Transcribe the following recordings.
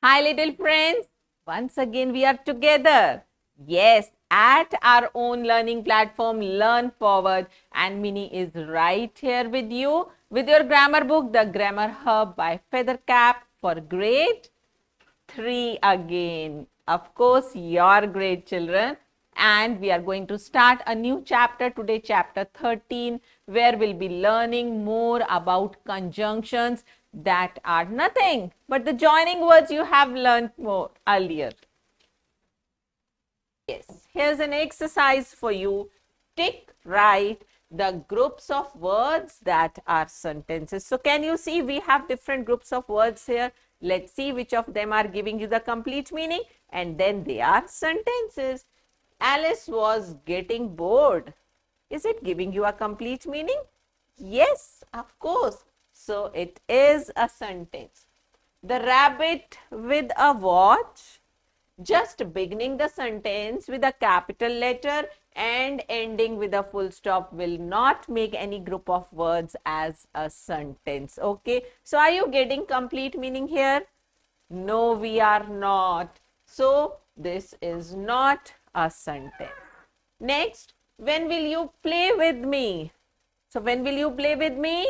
Hi, little friends. Once again, we are together. Yes, at our own learning platform, Learn Forward. And Minnie is right here with you with your grammar book, The Grammar Hub by Feathercap for grade 3 again. Of course, your great children. And we are going to start a new chapter today, chapter 13, where we'll be learning more about conjunctions that are nothing but the joining words you have learned more earlier. Yes, here's an exercise for you. Tick right the groups of words that are sentences. So can you see we have different groups of words here? Let's see which of them are giving you the complete meaning, and then they are sentences. Alice was getting bored. Is it giving you a complete meaning? Yes, of course. So it is a sentence. The rabbit with a watch. Just beginning the sentence with a capital letter and ending with a full stop will not make any group of words as a sentence. Okay. So are you getting complete meaning here? No, we are not. So this is not a sentence. Next, when will you play with me? So when will you play with me?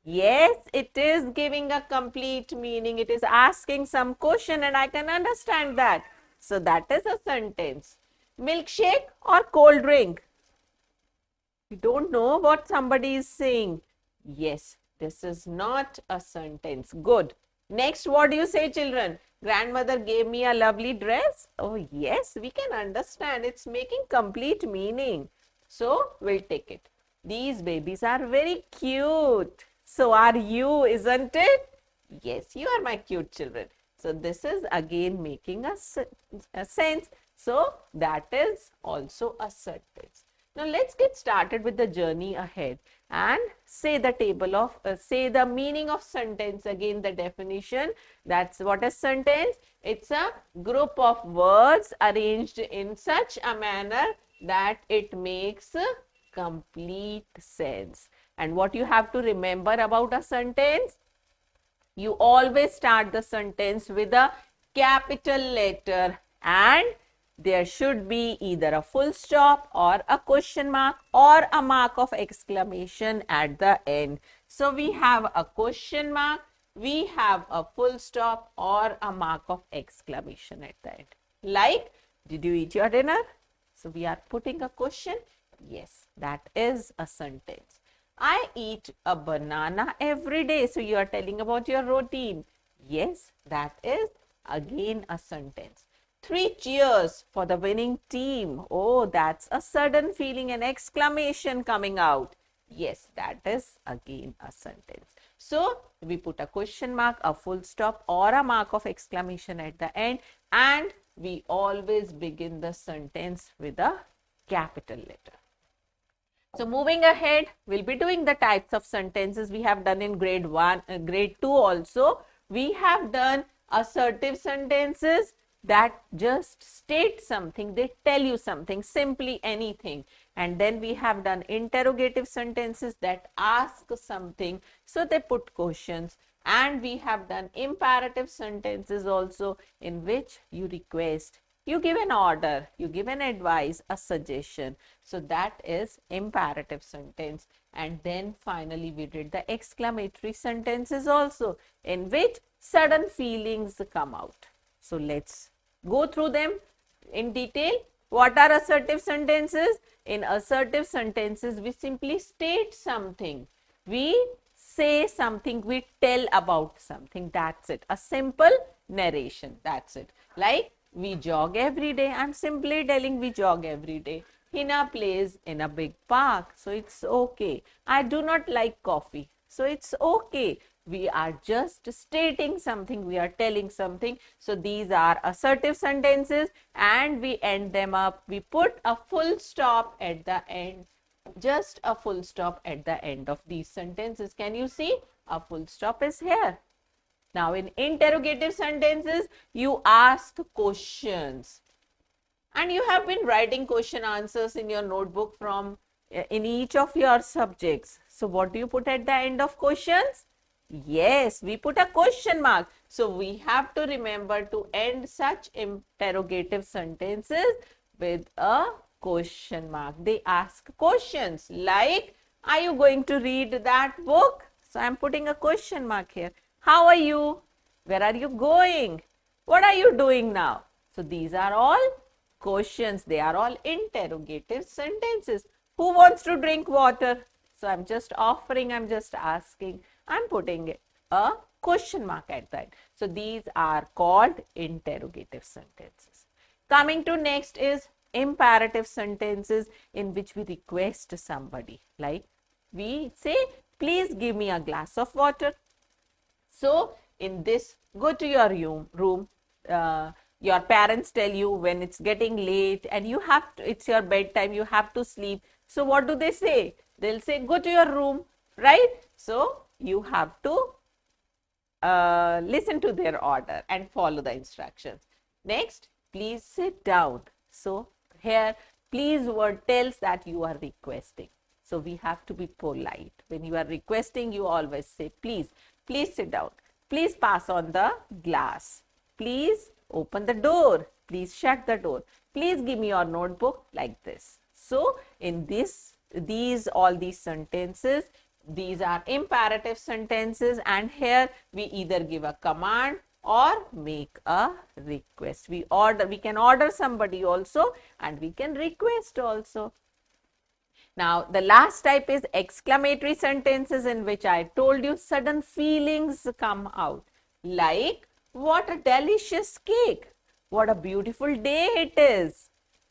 Yes, it is giving a complete meaning. It is asking some question and I can understand that. So that is a sentence. Milkshake or cold drink? You don't know what somebody is saying. Yes, this is not a sentence. Good. Next, what do you say, children? Grandmother gave me a lovely dress. Oh, yes, we can understand. It's making complete meaning. So, we'll take it. These babies are very cute. So are you, isn't it? Yes, you are my cute children. So, this is again making a sense. So, that is also a sentence. Now let's get started with the journey ahead and say the table of, say the meaning of sentence. Again, the definition. That's what is sentence. It's a group of words arranged in such a manner that it makes complete sense. And what you have to remember about a sentence, you always start the sentence with a capital letter and there should be either a full stop or a question mark or a mark of exclamation at the end. So we have a question mark, we have a full stop or a mark of exclamation at the end. Like, did you eat your dinner? So we are putting a question. Yes, that is a sentence. I eat a banana every day. So you are telling about your routine. Yes, that is again a sentence. 3 cheers for the winning team. Oh, that's a sudden feeling, an exclamation coming out. Yes, that is again a sentence. So we put a question mark, a full stop or a mark of exclamation at the end, and we always begin the sentence with a capital letter. So moving ahead, we'll be doing the types of sentences we have done in grade 1, grade 2 also. We have done assertive sentences that just state something, they tell you something, simply anything. And then we have done interrogative sentences that ask something, so they put questions. And we have done imperative sentences also, in which you request, you give an order, you give an advice, a suggestion. So that is imperative sentence. And then finally we did the exclamatory sentences also, in which sudden feelings come out. So let's go through them in detail. What are assertive sentences? In assertive sentences, we simply state something. We say something, we tell about something. That's it. A simple narration. That's it. Like, we jog every day. I'm simply telling we jog every day. Hina plays in a big park. So it's okay. I do not like coffee. So it's okay. We are just stating something. We are telling something. So these are assertive sentences and we end them up. We put a full stop at the end. Just a full stop at the end of these sentences. Can you see? A full stop is here. Now, in interrogative sentences, you ask questions. And you have been writing question answers in your notebook from in each of your subjects. So, what do you put at the end of questions? Yes, we put a question mark. So we have to remember to end such interrogative sentences with a question mark. They ask questions like, are you going to read that book? So I'm putting a question mark here. How are you? Where are you going? What are you doing now? So these are all questions. They are all interrogative sentences. Who wants to drink water? So I'm just offering, I'm just asking, I'm putting a question mark at that. So these are called interrogative sentences. Coming to next is imperative sentences in which we request somebody. Like we say, please give me a glass of water. So in this, go to your room. Your parents tell you when it's getting late and you have to, it's your bedtime, you have to sleep. So what do they say? They'll say, go to your room, right? So you have to listen to their order and follow the instructions. Next, please sit down. So here, please word tells that you are requesting. So we have to be polite. When you are requesting, you always say, please, please sit down. Please pass on the glass. Please open the door. Please shut the door. Please give me your notebook, like this. So in all these sentences, these are imperative sentences, and here we either give a command or make a request. We can order somebody also, and we can request also. Now, the last type is exclamatory sentences, in which I told you sudden feelings come out. Like, what a delicious cake. What a beautiful day it is.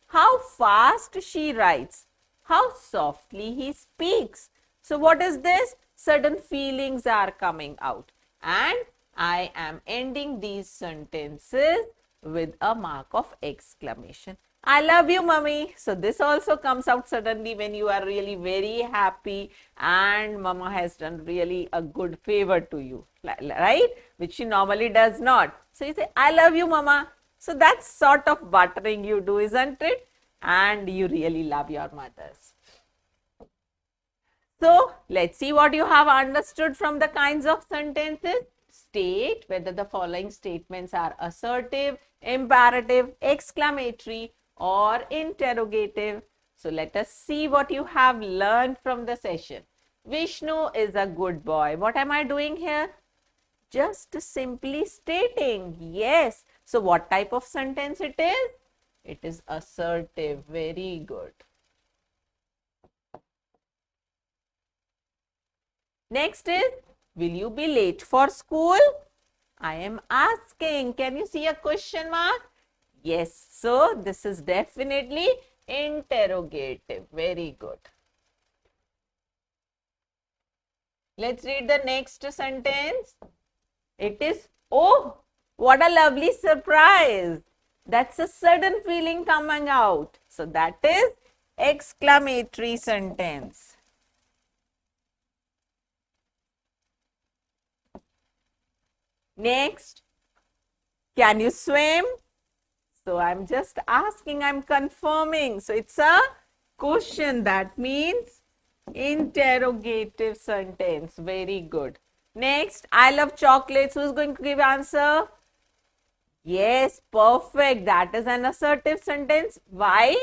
How fast she writes. How softly he speaks. So, what is this? Sudden feelings are coming out. And I am ending these sentences with a mark of exclamation. I love you, mummy. So this also comes out suddenly when you are really very happy and mama has done really a good favor to you, right? Which she normally does not. So you say, I love you, mama. So that's sort of buttering you do, isn't it? And you really love your mothers. So let's see what you have understood from the kinds of sentences. State whether the following statements are assertive, imperative, exclamatory, or interrogative. So let us see what you have learned from the session. Vishnu is a good boy. What am I doing here? Just simply stating. Yes. So what type of sentence it is? It is assertive. Very good. Next is, will you be late for school? I am asking. Can you see a question mark? Yes. So this is definitely interrogative. Very good. Let's read the next sentence. It is, oh, what a lovely surprise. That's a sudden feeling coming out. So that is exclamatory sentence. Next, can you swim? So I'm just asking, I'm confirming. So it's a question, that means interrogative sentence. Very good. Next, I love chocolates. Who's going to give answer? Yes, perfect. That is an assertive sentence. Why?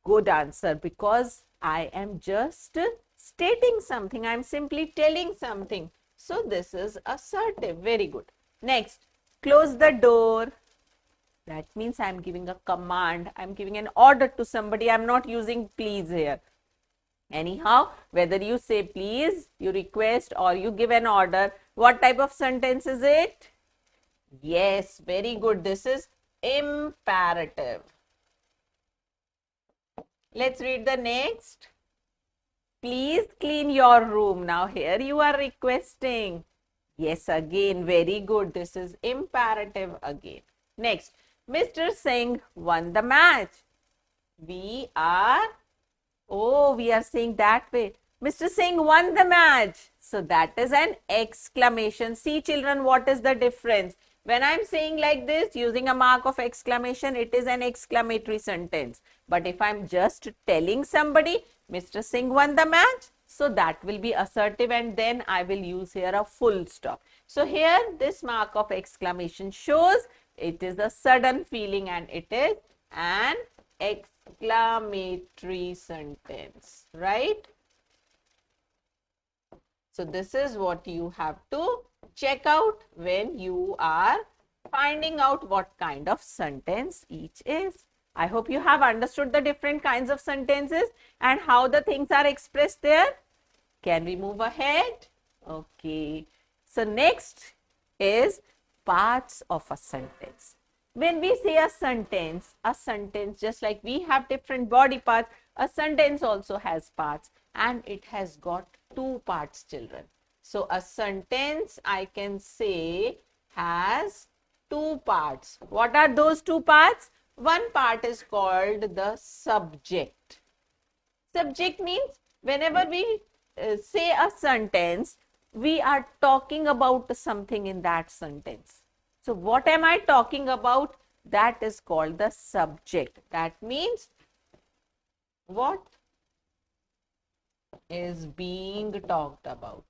Good answer, because I am just stating something. I'm simply telling something. So this is assertive. Very good. Next, close the door. That means I'm giving a command. I'm giving an order to somebody. I'm not using please here. Anyhow, whether you say please, you request, or you give an order, what type of sentence is it? Yes, very good. This is imperative. Let's read the next. Please clean your room. Now here you are requesting. Yes, again, very good. This is imperative again. Next, Mr. Singh won the match. We are saying that way. Mr. Singh won the match. So that is an exclamation. See children, what is the difference? When I'm saying like this, using a mark of exclamation, it is an exclamatory sentence. But if I'm just telling somebody, Mr. Singh won the match, So that will be assertive, and then I will use here a full stop. So here this mark of exclamation shows it is a sudden feeling and it is an exclamatory sentence, right? So this is what you have to check out when you are finding out what kind of sentence each is. I hope you have understood the different kinds of sentences and how the things are expressed there. Can we move ahead? Okay. So next is parts of a sentence. When we say a sentence just like we have different body parts, a sentence also has parts, and it has got two parts, children. So a sentence, I can say, has two parts. What are those two parts? One part is called the subject. Subject means whenever we say a sentence, we are talking about something in that sentence. So what am I talking about? That is called the subject. That means what is being talked about.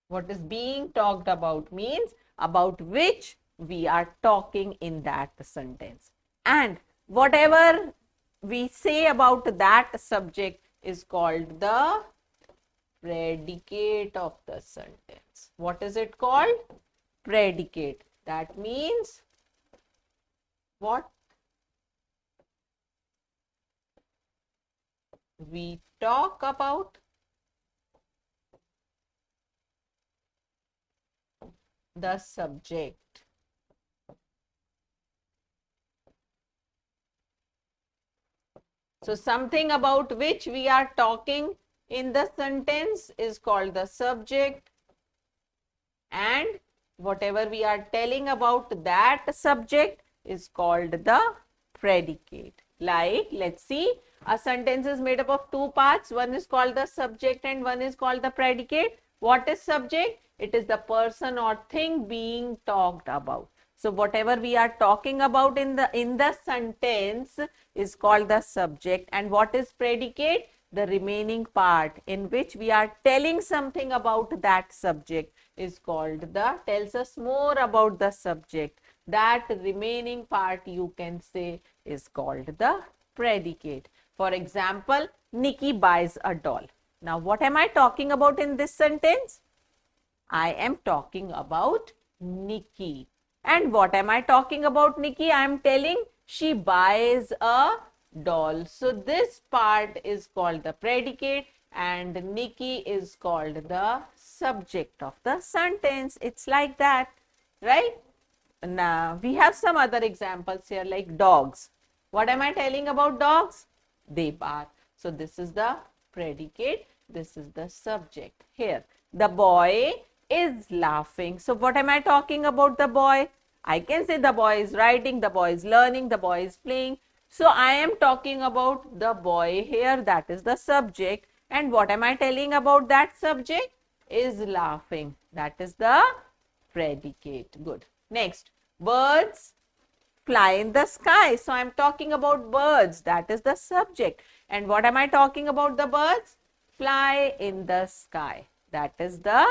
What is being talked about means about which we are talking in that sentence. And whatever we say about that subject is called the predicate of the sentence. What is it called? Predicate. That means what we talk about the subject. So something about which we are talking in the sentence is called the subject, and whatever we are telling about that subject is called the predicate. Like, let's see, a sentence is made up of two parts. One is called the subject and one is called the predicate. What is subject? It is the person or thing being talked about. So whatever we are talking about in the sentence is called the subject. And what is predicate? The remaining part in which we are telling something about that subject is called tells us more about the subject. That remaining part, you can say, is called the predicate. For example, Nikki buys a doll. Now what am I talking about in this sentence? I am talking about Nikki. And what am I talking about Nikki? I am telling she buys a doll. So this part is called the predicate and Nikki is called the subject of the sentence. It's like that, right? Now we have some other examples here like dogs. What am I telling about dogs? They bark. So this is the predicate. This is the subject. Here, the boy is laughing. So what am I talking about the boy? I can say the boy is writing, the boy is learning, the boy is playing. So I am talking about the boy here. That is the subject. And what am I telling about that subject? Is laughing. That is the predicate. Good. Next, birds fly in the sky. So I'm talking about birds. That is the subject. And what am I talking about the birds? Fly in the sky. That is the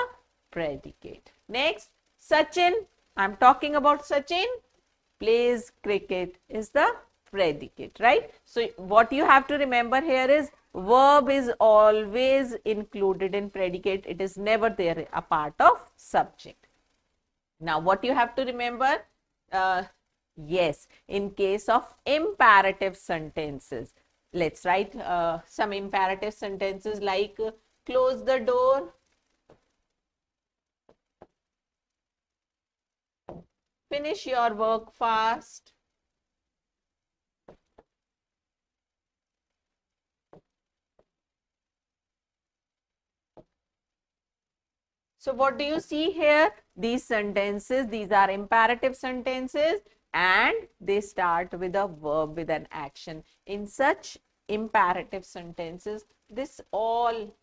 predicate. Next, Sachin. I'm talking about Sachin plays cricket is the predicate, right? So what you have to remember here is verb is always included in predicate. It is never there a part of subject. Now what you have to remember, yes, in case of imperative sentences, let's write some imperative sentences like close the door, finish your work fast, so what do you see here? These sentences, these are imperative sentences and they start with a verb with an action. In such imperative sentences, this all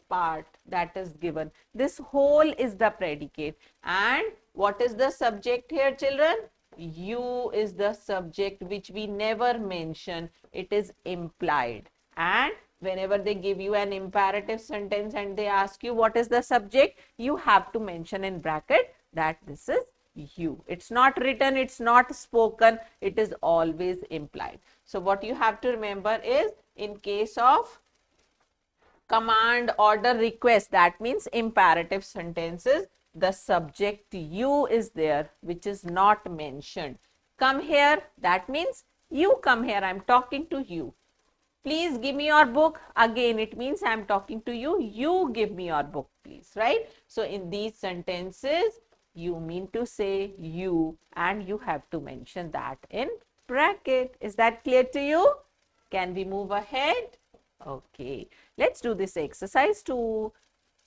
part that is given, this whole is the predicate. And what is the subject here, children? you is the subject which we never mention. It is implied. And whenever they give you an imperative sentence and they ask you what is the subject, you have to mention in bracket that this is you. It's not written, it's not spoken, it is always implied. So what you have to remember is, in case of command, order, request, that means imperative sentences, the subject you is there, which is not mentioned. Come here, that means you come here, I'm talking to you. Please give me your book. Again, it means I'm talking to you. You give me your book, please, right? So in these sentences, you mean to say you, and you have to mention that in bracket. Is that clear to you? Can we move ahead? Okay, let's do this exercise to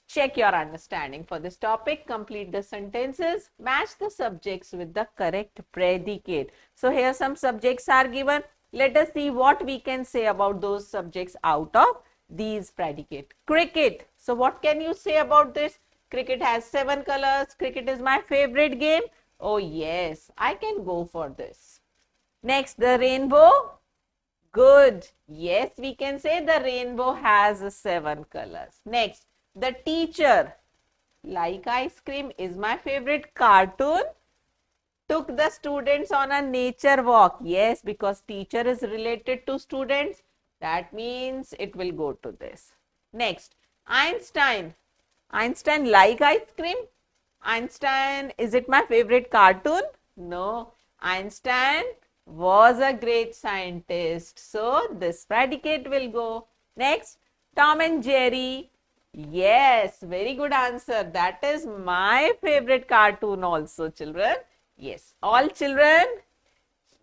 check your understanding for this topic. Complete the sentences, match the subjects with the correct predicate. So here some subjects are given. Let us see what we can say about those subjects out of these predicate. Cricket. So what can you say about this? Cricket has 7 colors. Cricket is my favorite game. Oh yes, I can go for this. Next, the rainbow. Good. Yes, we can say the rainbow has 7 colors. Next, the teacher. Like ice cream is my favorite cartoon. Took the students on a nature walk. Yes, because teacher is related to students. That means it will go to this. Next, Einstein. Einstein like ice cream? Einstein, is it my favorite cartoon? No. Einstein was a great scientist. So, this predicate will go. Next, Tom and Jerry. Yes, very good answer. That is my favorite cartoon also, children. Yes, all children.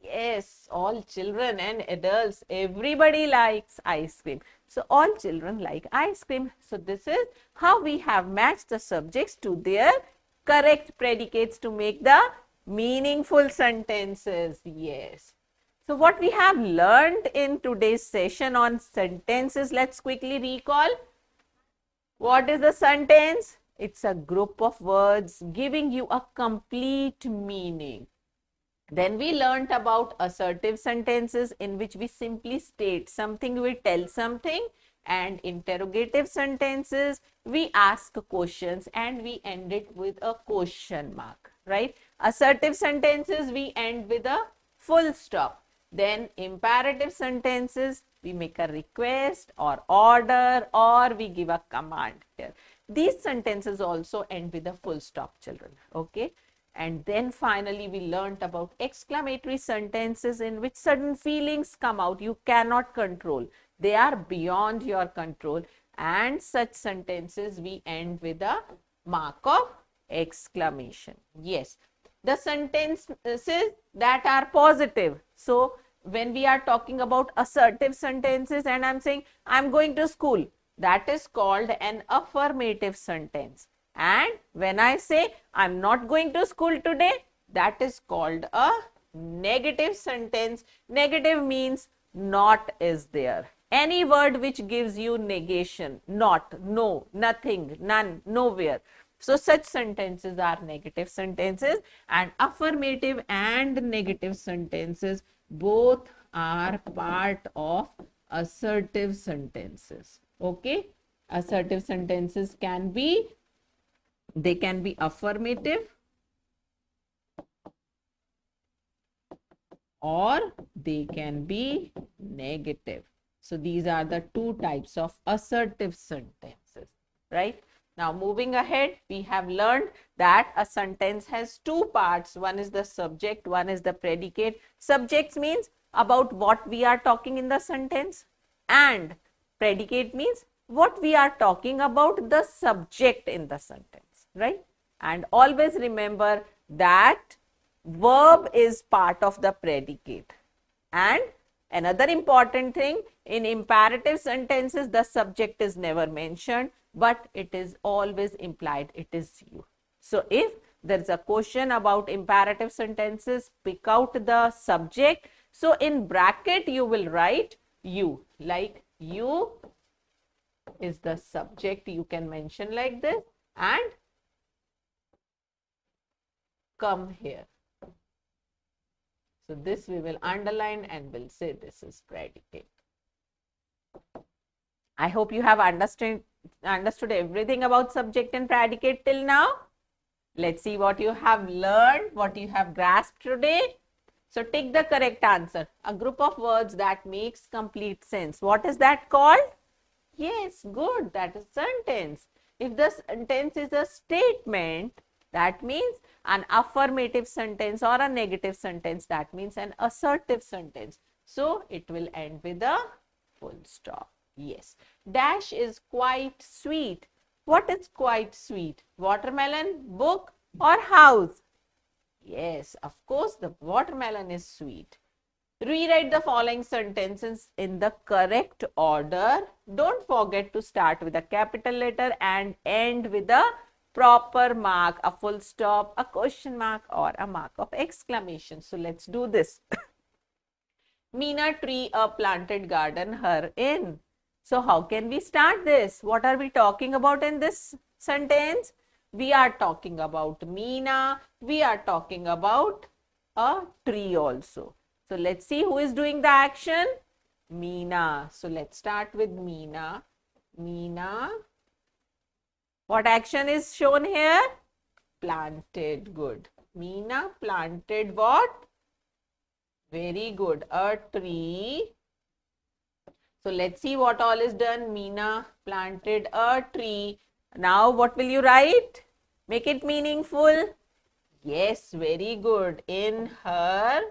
Yes, all children and adults, everybody likes ice cream. So, all children like ice cream. So, this is how we have matched the subjects to their correct predicates to make the meaningful sentences. Yes. So, what we have learned in today's session on sentences, let's quickly recall. What is a sentence? It's a group of words giving you a complete meaning. Then we learnt about assertive sentences in which we simply state something, we tell something, and interrogative sentences, we ask questions and we end it with a question mark, right? Assertive sentences, we end with a full stop. Then imperative sentences, we make a request or order or we give a command here. These sentences also end with a full stop, children, okay? And then finally we learnt about exclamatory sentences in which sudden feelings come out you cannot control. They are beyond your control, and such sentences we end with a mark of exclamation. Yes, the sentences that are positive. So when we are talking about assertive sentences and I'm saying I'm going to school, that is called an affirmative sentence. And when I say I'm not going to school today, that is called a negative sentence. Negative means not is there. Any word which gives you negation, not, no, nothing, none, nowhere. So such sentences are negative sentences, and affirmative and negative sentences both are part of assertive sentences. Okay, assertive sentences can be affirmative or they can be negative. So these are the two types of assertive sentences, right? Now moving ahead, we have learned that a sentence has two parts. One is the subject, one is the predicate. Subjects means about what we are talking in the sentence, and predicate means what we are talking about the subject in the sentence, right? And always remember that verb is part of the predicate. And another important thing, in imperative sentences, the subject is never mentioned, but it is always implied, it is you. So if there is a question about imperative sentences, pick out the subject. So in bracket, you will write you, like you is the subject, you can mention like this, and come here. So this we will underline and we'll say this is predicate. I hope you have understood everything about subject and predicate till now. Let's see what you have learned, what you have grasped today. So take the correct answer. A group of words that makes complete sense. What is that called? Yes, good. That is sentence. If the sentence is a statement, that means an affirmative sentence, or a negative sentence, that means an assertive sentence. So it will end with a full stop. Yes. Dash is quite sweet. What is quite sweet? Watermelon, book, or house? Yes, of course, the watermelon is sweet. Rewrite the following sentences in the correct order. Don't forget to start with a capital letter and end with a proper mark, a full stop, a question mark, or a mark of exclamation. So let's do this. Meena tree a planted garden her in. So how can we start this? What are we talking about in this sentence? We are talking about Meena. We are talking about a tree also. So let's see who is doing the action. Meena. So let's start with Meena. Meena. What action is shown here? Planted. Good. Meena planted what? Very good. A tree. So let's see what all is done. Meena planted a tree. Now what will you write? Make it meaningful. Yes, very good. In her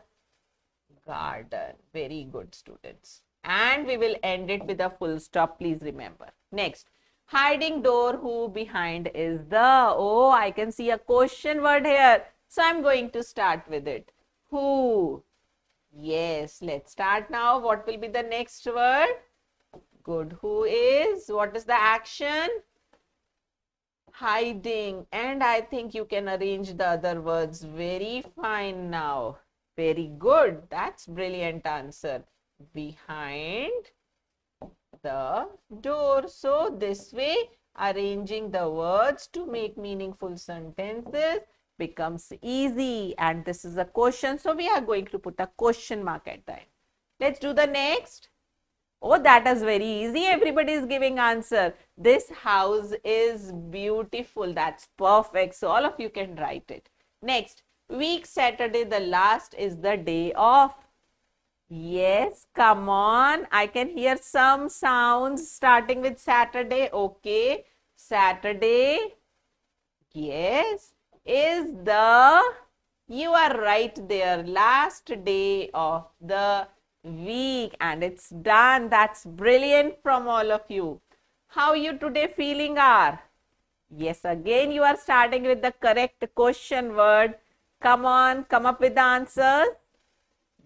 garden. Very good, students. And we will end it with a full stop. Please remember. Next. Hiding door, who behind is the? Oh, I can see a question word here. So I'm going to start with it. Who? Yes, let's start now. What will be the next word? Good. Who is? What is the action? Hiding. And I think you can arrange the other words very fine now. Very good. That's brilliant answer. Behind the door. So this way, arranging the words to make meaningful sentences becomes easy. And this is a question. So we are going to put a question mark at the end. Let's do the next. Oh, that is very easy. Everybody is giving answer. This house is beautiful. That's perfect. So all of you can write it. Next, week Saturday, the last is the day off. Yes, come on. I can hear some sounds starting with Saturday. Okay. Saturday. Yes. Is the, you are right there, last day of the week, and it's done. That's brilliant from all of you. How you today feeling are? Yes, again you are starting with the correct question word. Come on, come up with the answers.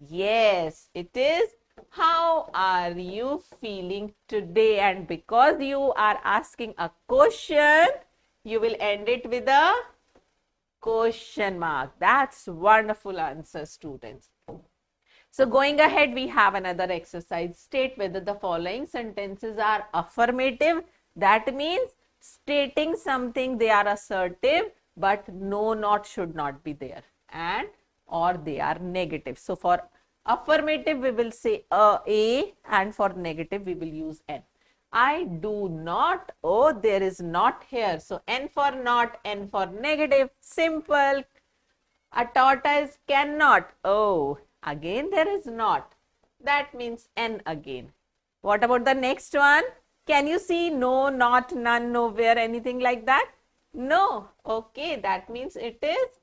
Yes, it is. How are you feeling today? And because you are asking a question, you will end it with a question mark. That's wonderful answer, students. So going ahead, we have another exercise. State whether the following sentences are affirmative. That means stating something, they are assertive, but no, not, should not be there. And or they are negative. So for affirmative, we will say A, and for negative, we will use N. I do not. Oh, there is not here. So N for not, N for negative. Simple. A tortoise cannot. Oh, again there is not. That means N again. What about the next one? Can you see no, not, none, nowhere, anything like that? No. Okay, that means it is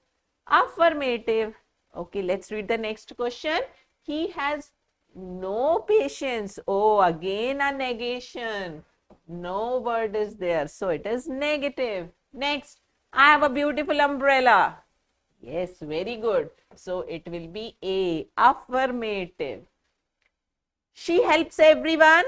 affirmative. Okay, let's read the next question. He has no patience. Oh, again a negation. No word is there. So it is negative. Next, I have a beautiful umbrella. Yes, very good. So it will be A, affirmative. She helps everyone.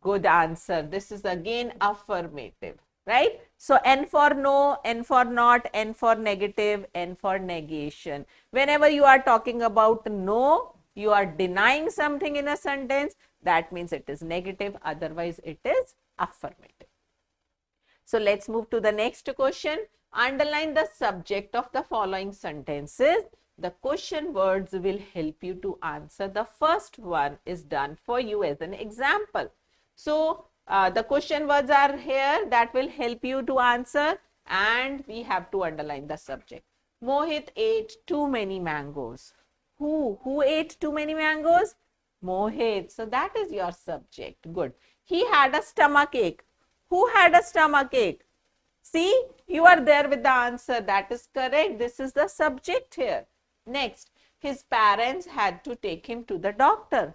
Good answer. This is again affirmative, right? So N for no, N for not, N for negative, N for negation. Whenever you are talking about no, you are denying something in a sentence, that means it is negative, otherwise it is affirmative. So let's move to the next question. Underline the subject of the following sentences. The question words will help you to answer. The first one is done for you as an example. So, the question words are here that will help you to answer, and we have to underline the subject. Mohit ate too many mangoes. Who ate too many mangoes? Mohit. So that is your subject. Good. He had a stomach ache. Who had a stomach ache? See, you are there with the answer. That is correct. This is the subject here. Next, his parents had to take him to the doctor.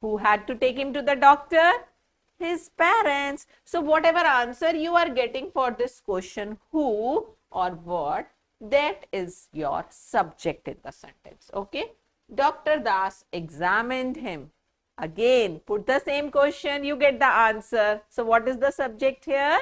Who had to take him to the doctor? His parents. So whatever answer you are getting for this question, who or what, that is your subject in the sentence. Okay. Dr. Das examined him. Again, put the same question, you get the answer. So what is the subject here?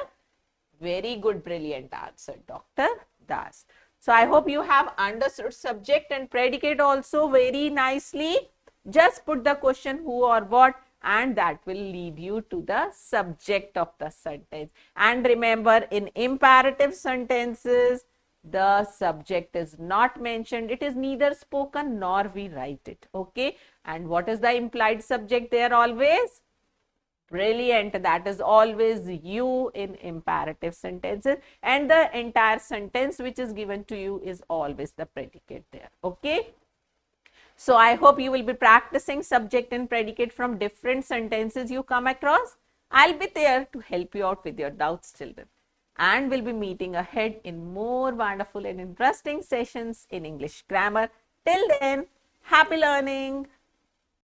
Very good, brilliant answer, Dr. Das. So I hope you have understood subject and predicate also very nicely. Just put the question who or what, and that will lead you to the subject of the sentence. And remember, in imperative sentences, the subject is not mentioned. It is neither spoken nor we write it. Okay. And what is the implied subject there always? Brilliant. That is always you in imperative sentences. And the entire sentence which is given to you is always the predicate there. Okay. So I hope you will be practicing subject and predicate from different sentences you come across. I'll be there to help you out with your doubts, children. And we'll be meeting ahead in more wonderful and interesting sessions in English grammar. Till then, happy learning.